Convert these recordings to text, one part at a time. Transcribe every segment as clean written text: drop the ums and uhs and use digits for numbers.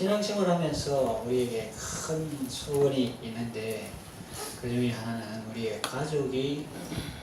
신앙생활하면서 우리에게 큰 소원이 있는데 그 중에 하나는 우리의 가족이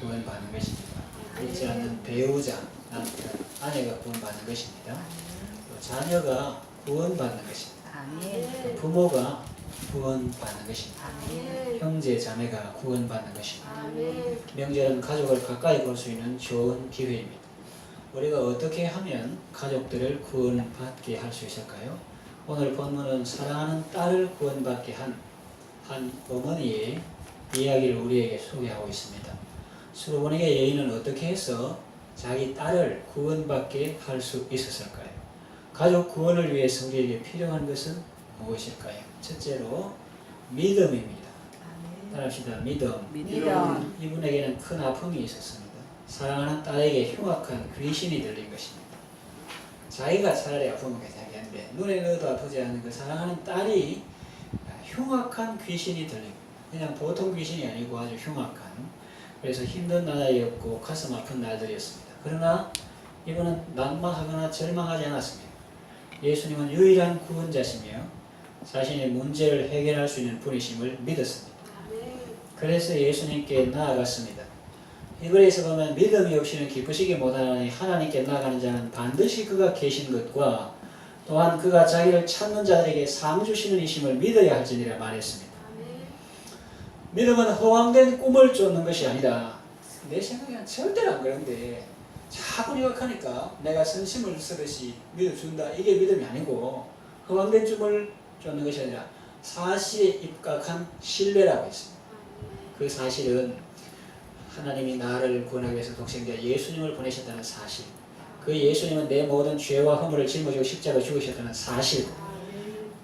구원받는 것입니다. 믿지 않는 배우자, 남편, 아내가 구원받는 것입니다. 또 자녀가 구원받는 것입니다. 아멘. 부모가 구원받는 것입니다. 아멘. 형제, 자매가 구원받는 것입니다. 아멘. 명절은 가족을 가까이 볼 수 있는 좋은 기회입니다. 우리가 어떻게 하면 가족들을 구원받게 할 수 있을까요? 오늘 본문은 사랑하는 딸을 구원받게 한 어머니의 이야기를 우리에게 소개하고 있습니다. 수로보니게 여인은 어떻게 해서 자기 딸을 구원받게 할 수 있었을까요? 가족 구원을 위해서 우리에게 필요한 것은 무엇일까요? 첫째로 믿음입니다. 따라합시다. 믿음. 믿음. 이분에게는 큰 아픔이 있었습니다. 사랑하는 딸에게 흉악한 귀신이 들린 것입니다. 자기가 차라리 아프면 괜찮겠는데 눈에 넣어도 아프지 않은 그 사랑하는 딸이 흉악한 귀신이 들린, 그냥 보통 귀신이 아니고 아주 흉악한, 그래서 힘든 나날이었고 가슴 아픈 날들이었습니다. 그러나 이분은 난망하거나 절망하지 않았습니다. 예수님은 유일한 구원자시며 자신의 문제를 해결할 수 있는 분이심을 믿었습니다. 그래서 예수님께 나아갔습니다. 이글에서 보면 믿음이 없이는 기쁘시기 못하나니 하나님께 나아가는 자는 반드시 그가 계신 것과 또한 그가 자기를 찾는 자들에게 상 주시는 이심을 믿어야 할지니라 말했습니다. 믿음은 허황된 꿈을 쫓는 것이 아니다. 내 생각에는 절대로 안 그런데 자꾸 유혹하니까 내가 선심을 쓰듯이 믿어준다. 이게 믿음이 아니고 허황된 꿈을 쫓는 것이 아니라 사실에 입각한 신뢰라고 했습니다. 그 사실은 하나님이 나를 구원하기 위해서 독생자 예수님을 보내셨다는 사실, 그 예수님은 내 모든 죄와 허물을 짊어지고 십자가에 죽으셨다는 사실,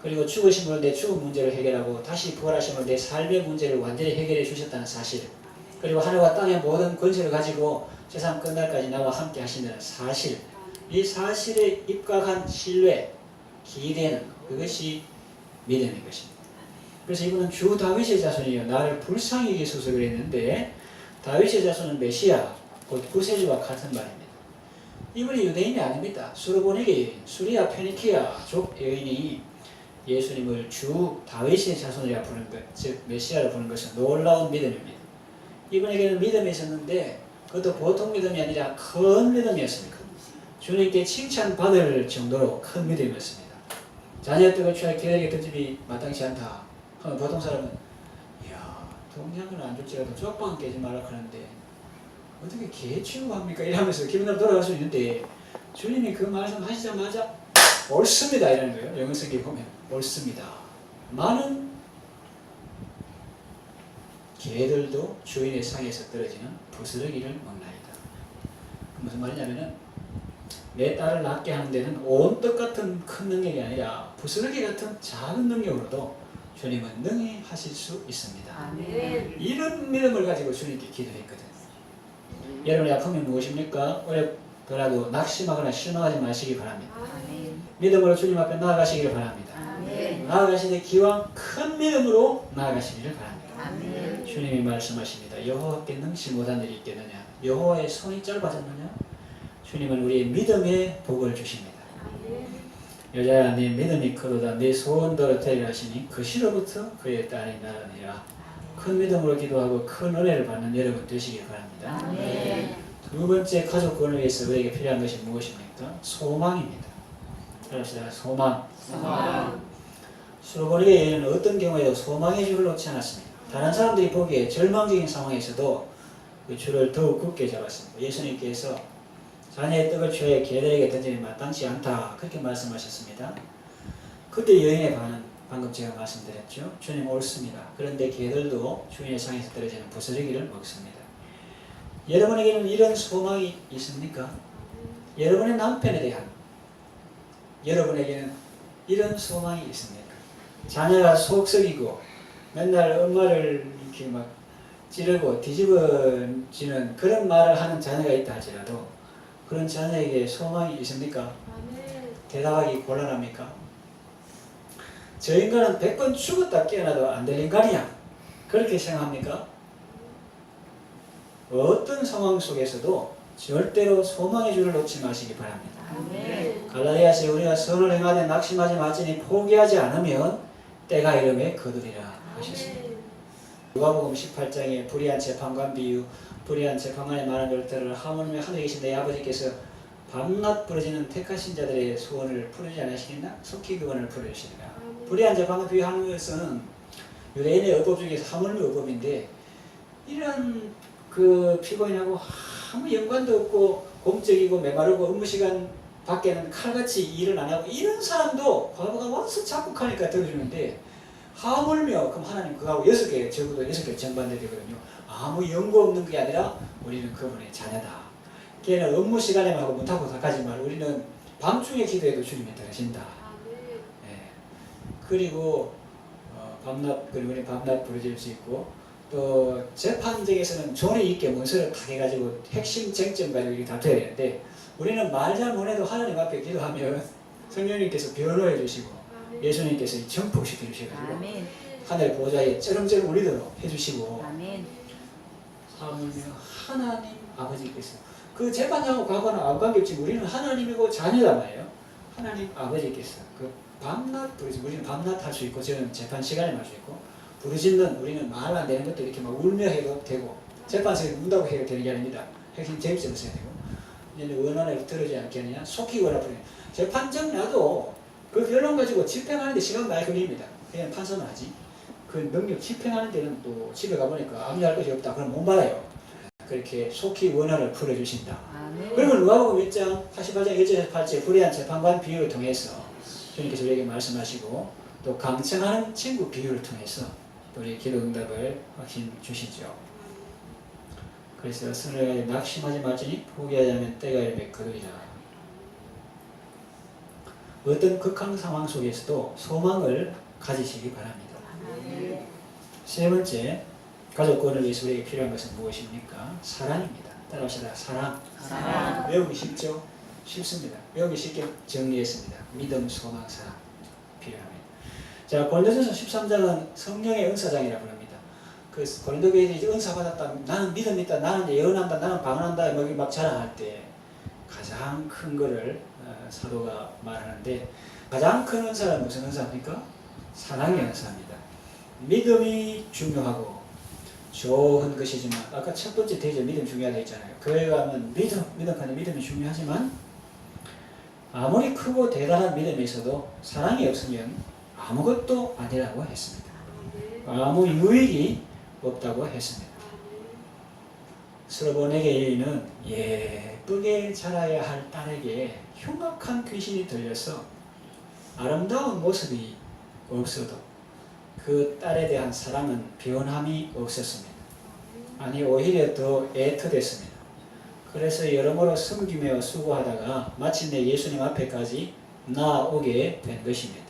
그리고 죽으심으로 내 죽은 문제를 해결하고 다시 부활하심으로 내 삶의 문제를 완전히 해결해 주셨다는 사실, 그리고 하늘과 땅의 모든 권세를 가지고 세상 끝날까지 나와 함께 하신다는 사실, 이 사실에 입각한 신뢰, 기대는 그것이 믿음인 것입니다. 그래서 이분은 주 다윗의 자손이요 나를 불쌍히 여기소서 그랬는데 다윗의 자손은 메시아, 곧 구세주와 같은 말입니다. 이분이 유대인이 아닙니다. 수르보니게 여인, 수리아 페니키아 족 여인이 예수님을 주 다윗의 자손이라 부르는 것, 즉 메시아라 부르는 것은 놀라운 믿음입니다. 이분에게는 믿음이 있었는데 그것도 보통 믿음이 아니라 큰 믿음이었습니다. 주님께 칭찬받을 정도로 큰 믿음이었습니다. 자녀의 떡을 취할 기다리게 된 집이 마땅치 않다 하면 보통 사람은 동양은 안 줄지라도 쪽방 깨지 말라 하는데 어떻게 개 취급합니까? 이러면서 기분으로 돌아갈 수 있는데 주님이 그 말씀 하시자마자 옳습니다 이라는 거예요. 영어 성경에 보면 옳습니다. 많은 개들도 주인의 상에서 떨어지는 부스러기를 먹나이다. 무슨 말이냐면은 내 딸을 낳게 하는 데는 온 떡 같은 큰 능력이 아니라 부스러기 같은 작은 능력으로도 주님은 능히 하실 수 있습니다. 아멘. 이런 믿음을 가지고 주님께 기도했거든요. 여러분의 아픔이 무엇입니까? 어렵더라도 낙심하거나 실망하지 마시기 바랍니다. 아멘. 믿음으로 주님 앞에 나아가시기를 바랍니다. 아멘. 나아가시되 기왕 큰 믿음으로 나아가시기를 바랍니다. 아멘. 주님이 말씀하십니다. 여호와께 능치 못한 일이 있겠느냐? 여호와의 손이 짧아졌느냐? 주님은 우리의 믿음에 복을 주십니다. 여자야 네 믿음이 크도다 네 소원대로 되리라 하시니 그 시로부터 그의 딸이 나으니라. 큰 믿음으로 기도하고 큰 은혜를 받는 여러분 되시길 바랍니다. 아멘. 두 번째 가족 구원을 위해서 우리에게 필요한 것이 무엇입니까? 소망입니다. 그럽시다. 소망. 수로보니게 여인은 어떤 경우에도 소망의 줄을 놓지 않았습니다. 다른 사람들이 보기에 절망적인 상황에서도 그 줄을 더욱 굳게 잡았습니다. 예수님께서 자녀의 떡을 취하여 개들에게 던지니 마땅치 않다 그렇게 말씀하셨습니다. 그때 여인의 반응 방금 제가 말씀드렸죠. 주님 옳습니다. 그런데 개들도 주인의 상에서 떨어지는 부스러기를 먹습니다. 여러분에게는 이런 소망이 있습니까? 여러분의 남편에 대한 여러분에게는 이런 소망이 있습니까? 자녀가 속 썩이고 맨날 엄마를 이렇게 막 찌르고 뒤집어지는 그런 말을 하는 자녀가 있다 할지라도 그런 자녀에게 소망이 있습니까? 대답하기 곤란합니까? 저 인간은 100번 죽었다 깨어나도 안 될 인간이야. 그렇게 생각합니까? 어떤 상황 속에서도 절대로 소망의 줄을 놓지 마시기 바랍니다. 갈라디아서에 우리가 선을 행하되 낙심하지 말지니 포기하지 않으면 때가 이름에 거두리라 하셨습니다. 누가복음 18장에 불의한 재판관 비유, 불의한 재판관의 말한 것들을 하물며 하늘에 계신 내 아버지께서 밤낮 부러지는 택하신 자들의 소원을 풀어주지 않으시겠나? 속히 그원을 풀어주시리라. 불의한 재판관 비유하는 것은 유대인의 어법 중에서 하물며 어법인데, 이런 그 피고인하고 아무 연관도 없고 공적이고 메마르고 업무 시간 밖에는 칼같이 일을 안 하고 이런 사람도 과거가 와서 작곡하니까 들어주는데, 하물며 그럼 하나님 그하고 6개, 적어도 6개 정반대 되거든요. 아무 연고 없는 게 아니라 우리는 그분의 자녀다. 걔는 업무 시간에만 하고 못하고 가지만 우리는 밤중에 기도해도 주님이 들으신다. 예. 그리고 그리고 우리 밤낮 부르질 수 있고, 또 재판정에서는 존이 있게 문서를 다 해가지고 핵심 쟁점 가지고 이렇게 다퉈야 되는데, 우리는 말 잘 못해도 하나님 앞에 기도하면 성령님께서 변호해 주시고 예수님께서 정복시켜 주셔가지고 하늘 보좌에 쩌렁쩌렁 울리도록 해주시고, 하물며 하나님 아버지께서, 그 재판장하고 과거는 아무 관계없지 우리는 하나님이고 자녀란 말이에요. 하나님 아버지께서 그 밤낮 부르지, 우리는 밤낮 할 수 있고 저는 재판 시간에 할 수 있고, 부르짖는 우리는 말 안 되는 것도 이렇게 막 울며 해도 되고, 재판소에 운다고 해도 되는 게 아닙니다. 핵심 쟁점을 써야 되고, 이제 원한을 들어주지 않게 하느냐, 속히 원하 부르냐. 재판정 나도 그 결론 가지고 집행하는데 시간 많이 걸립니다. 그냥 판사는 하지. 그 능력 집행하는 데는 또 집에 가보니까 압류할 것이 없다. 그럼 못 받아요. 그렇게 속히 원한을 풀어주신다. 그리고 누가복음 1장 88장 1절 8절 불의한 재판관 비유를 통해서 주님께서 우리에게 말씀하시고, 또 강청하는 친구 비유를 통해서 우리 기도 응답을 확신 주시죠. 그래서 선을 낙심하지 말지니 포기하지 않으면 때가 이르면 거두리라. 어떤 극한 상황 속에서도 소망을 가지시기 바랍니다. 세 번째, 가족권을 위해서 우리에게 필요한 것은 무엇입니까? 사랑입니다. 따라합시다. 사랑. 외우기 쉽죠? 쉽습니다. 외우기 쉽게 정리했습니다. 믿음, 소망, 사랑 필요합니다. 자, 고린도전서 13장은 성령의 은사장이라고 합니다. 그 고린도 교회들이 은사 받았다, 나는 믿음 있다, 나는 예언한다, 나는 방언한다 막 자랑할 때 가장 큰 거를 사도가 말하는데, 가장 큰 은사는 무슨 은사입니까? 사랑의 은사입니다. 믿음이 중요하고 좋은 것이지만, 아까 첫 번째 대제 믿음 중요하다 했잖아요. 그에 가면 믿음이 중요하지만, 아무리 크고 대단한 믿음이 있어도 사랑이 없으면 아무것도 아니라고 했습니다. 아무 유익이 없다고 했습니다. 스로보네게 여인은 예쁘게 자라야 할 딸에게 흉악한 귀신이 들려서 아름다운 모습이 없어도 그 딸에 대한 사랑은 변함이 없었습니다. 아니, 오히려 더 애터댔습니다. 그래서 여러모로 섬기며 수고하다가 마침내 예수님 앞에까지 나아오게 된 것입니다.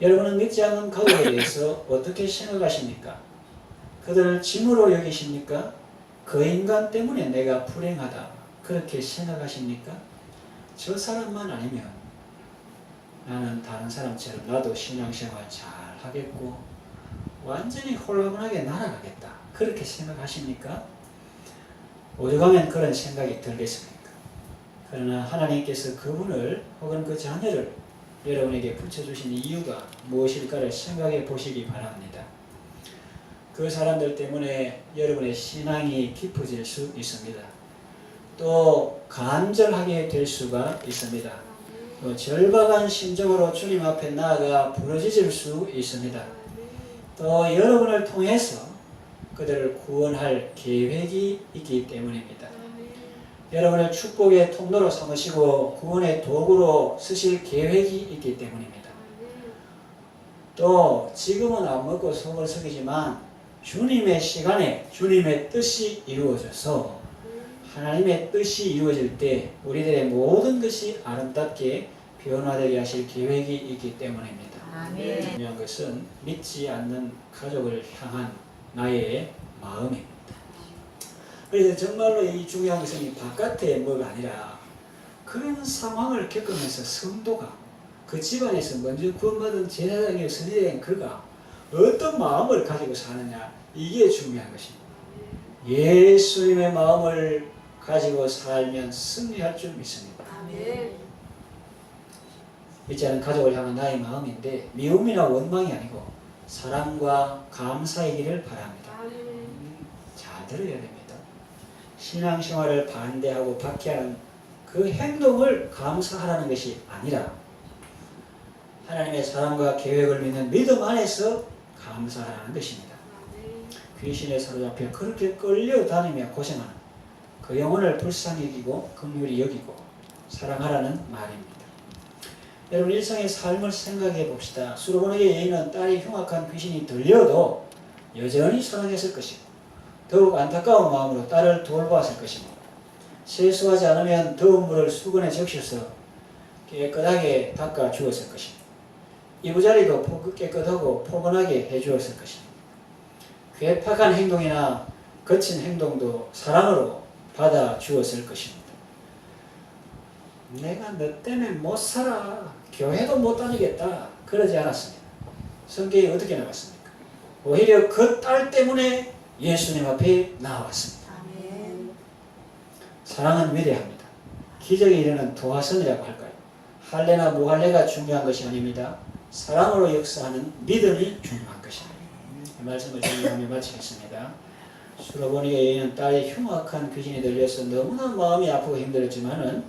여러분은 믿지 않는 가족에 대해서 어떻게 생각하십니까? 그들을 짐으로 여기십니까? 그 인간 때문에 내가 불행하다, 그렇게 생각하십니까? 저 사람만 아니면 나는 다른 사람처럼 나도 신앙생활 잘 하겠고 완전히 홀가분하게 날아가겠다, 그렇게 생각하십니까? 오죽하면 그런 생각이 들겠습니까? 그러나 하나님께서 그분을 혹은 그 자녀를 여러분에게 붙여주신 이유가 무엇일까를 생각해 보시기 바랍니다. 그 사람들 때문에 여러분의 신앙이 깊어질 수 있습니다. 또 간절하게 될 수가 있습니다. 또 절박한 심정으로 주님 앞에 나아가 부르짖을 수 있습니다. 또 여러분을 통해서 그들을 구원할 계획이 있기 때문입니다. 여러분을 축복의 통로로 삼으시고 구원의 도구로 쓰실 계획이 있기 때문입니다. 또 지금은 안 먹고 속을 썩이지만 주님의 시간에 주님의 뜻이 이루어져서 하나님의 뜻이 이루어질 때 우리들의 모든 것이 아름답게 변화되게 하실 계획이 있기 때문입니다. 아멘. 중요한 것은 믿지 않는 가족을 향한 나의 마음입니다. 그래서 정말로 이 중요한 것은 이 바깥의 뭐가 아니라 그런 상황을 겪으면서 성도가 그 집안에서 먼저 구원받은 제사장의 선지자인 그가 어떤 마음을 가지고 사느냐, 이게 중요한 것입니다. 예수님의 마음을 가지고 살면 승리할 줄 믿습니다. 아멘. 믿지 않은 가족을 향한 나의 마음인데 미움이나 원망이 아니고 사랑과 감사이기를 바랍니다. 잘 들어야 됩니다. 신앙생활을 반대하고 박해하는 그 행동을 감사하라는 것이 아니라 하나님의 사랑과 계획을 믿는 믿음 안에서 감사하라는 것입니다. 귀신에 사로잡혀 그렇게 끌려다니며 고생하는 그 영혼을 불쌍히 여기고 긍휼히 여기고 사랑하라는 말입니다. 여러분 일상의 삶을 생각해 봅시다. 수로보니게 여인은 딸이 흉악한 귀신이 들려도 여전히 사랑했을 것이고 더욱 안타까운 마음으로 딸을 돌보았을 것입니다. 세수하지 않으면 더운 물을 수건에 적셔서 깨끗하게 닦아 주었을 것입니다. 이부자리도 깨끗하고 포근하게 해주었을 것입니다. 괴팍한 행동이나 거친 행동도 사랑으로 받아 주었을 것입니다. 내가 너 때문에 못 살아, 교회도 못 다니겠다, 그러지 않았습니다. 성경이 어떻게 나왔습니까? 오히려 그 딸 때문에 예수님 앞에 나왔습니다. 사랑은 위대합니다. 기적이 이르는 도화선이라고 할까요? 할례나 무할례가 중요한 것이 아닙니다. 사랑으로 역사하는 믿음이 중요한 것입니다. 이 말씀을 정리하며 마치겠습니다. 수로보니게 여인은 딸이 흉악한 귀신이 들려서 너무나 마음이 아프고 힘들었지만은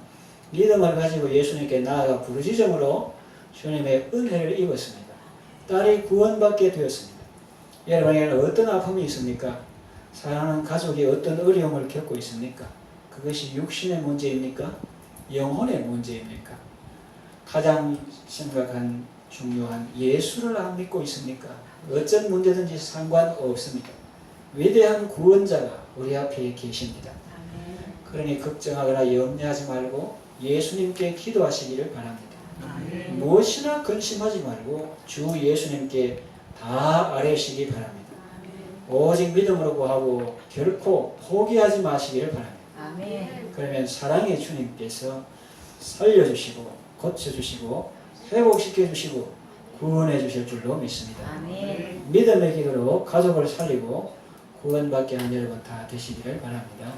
믿음을 가지고 예수님께 나아가 부르짖음으로 주님의 은혜를 입었습니다. 딸이 구원받게 되었습니다. 여러분에게는 어떤 아픔이 있습니까? 사랑하는 가족이 어떤 어려움을 겪고 있습니까? 그것이 육신의 문제입니까? 영혼의 문제입니까? 가장 심각한 중요한 예수를 안 믿고 있습니까? 어떤 문제든지 상관없습니다. 위대한 구원자가 우리 앞에 계십니다. 그러니 걱정하거나 염려하지 말고 예수님께 기도하시기를 바랍니다. 무엇이나 근심하지 말고 주 예수님께 다 아뢰시기 바랍니다. 오직 믿음으로 구하고 결코 포기하지 마시기를 바랍니다. 그러면 사랑의 주님께서 살려주시고 고쳐주시고 회복시켜주시고 구원해 주실 줄로 믿습니다. 믿음의 기도로 가족을 살리고 구원받게 하는 여러분 다 되시기를 바랍니다.